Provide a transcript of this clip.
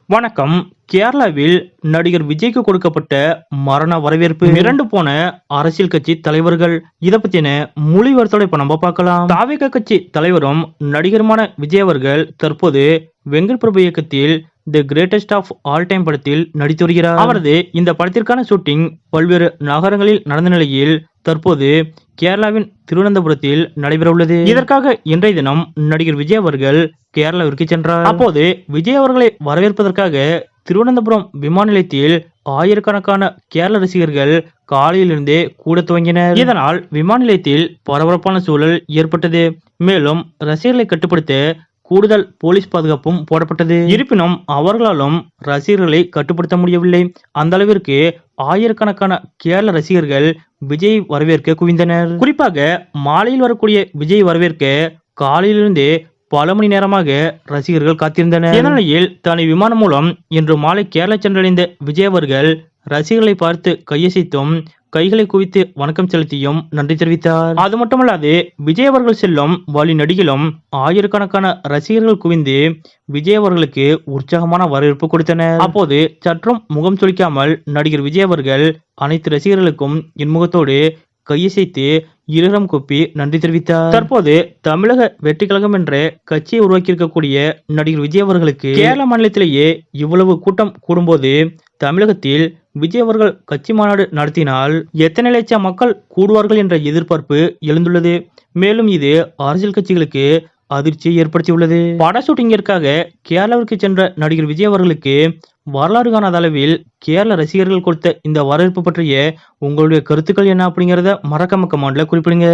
வணக்கம். கேரளாவில் நடிகர் விஜய்க்கு கொடுக்கப்பட்ட மரண வரவேற்பு. மிரண்டு போன அரசியல் கட்சி தலைவர்கள். இத பத்தின முழு விவரத்தோட இப்ப நம்ம பார்க்கலாம். தாவேகா கட்சி தலைவரும் நடிகருமான விஜய் அவர்கள் தற்போது வெங்கட் பிரபு இயக்கத்தில் the greatest of all time படத்தில் நடித்து வருகிறார். அவரது இந்த படத்திற்கான ஷூட்டிங் பல்வேறு நகரங்களில் நடந்த நிலையில் தற்போது கேரளாவின் திருவனந்தபுரத்தில் நடைபெற உள்ளது. இதற்காக இன்றைய தினம் நடிகர் விஜய் அவர்கள் கேரளாவிற்கு சென்றார். அப்போது விஜய் அவர்களை வரவேற்பதற்காக திருவனந்தபுரம் விமான நிலையத்தில் ஆயிரக்கணக்கான கேரள ரசிகர்கள் காலையிலிருந்தே கூட துவங்கினர். இதனால் விமான நிலையத்தில் பரபரப்பான சூழல் ஏற்பட்டது. மேலும் ரசிகர்களை கட்டுப்படுத்த கூடுதல் போலீஸ் பாதுகாப்பும் போடப்பட்டது. இருப்பினும் அவர்களாலும் ரசிகர்களை கட்டுப்படுத்த முடியவில்லை. அந்த அளவிற்கு ஆயிரக்கணக்கான கேரள ரசிகர்கள் விஜய் வரவேற்க குவிந்தனர். குறிப்பாக மாலையில் வரக்கூடிய விஜய் வரவேற்க காலையிலிருந்தே பல மணி நேரமாக ரசிகர்கள் காத்திருந்தனர். இந்நிலையில் தனி விமானம் மூலம் இன்று மாலை கேரளா சென்றடைந்த விஜய் அவர்கள் ரசிகர்களை பார்த்து கையசைத்தும் கைகளை குவித்து வணக்கம் செலுத்தியும் நன்றி தெரிவித்தார். அது மட்டுமல்லாது விஜய் அவர்கள் செல்லும் வழி நடிகிலும் ஆயிரக்கணக்கான ரசிகர்கள் குவிந்து விஜய் அவர்களுக்கு உற்சாகமான வரவேற்பு கொடுத்தனர். அப்போது சற்றும் முகம் சுளிக்காமல் நடிகர் விஜய் அவர்கள் அனைத்து ரசிகர்களுக்கும் இன்முகத்தோடு கையசைத்து இருகரம் கூப்பி நன்றி தெரிவித்தார். தற்போது தமிழக வெற்றி கழகம் என்ற கட்சியை உருவாக்கியிருக்கக்கூடிய நடிகர் விஜய் அவர்களுக்கு கேரள மாநிலத்திலேயே இவ்வளவு கூட்டம் கூடும்போது தமிழகத்தில் விஜய் அவர்கள் கட்சி மாநாடு நடத்தினால் எத்தனை லட்சம் மக்கள் கூடுவார்கள் என்ற எதிர்பார்ப்பு எழுந்துள்ளது. மேலும் இது அரசியல் கட்சிகளுக்கு அதிர்ச்சியை ஏற்படுத்தியுள்ளது. பட ஷூட்டிங்கிற்காக கேரளாவிற்கு சென்ற நடிகர் விஜய் அவர்களுக்கு வரலாறு காணாத அளவில் கேரள ரசிகர்கள் கொடுத்த இந்த வரவேற்பு பற்றிய உங்களுடைய கருத்துக்கள் என்ன அப்படிங்கறத மறக்காம கமெண்ட்ல குறிப்பிடுங்க.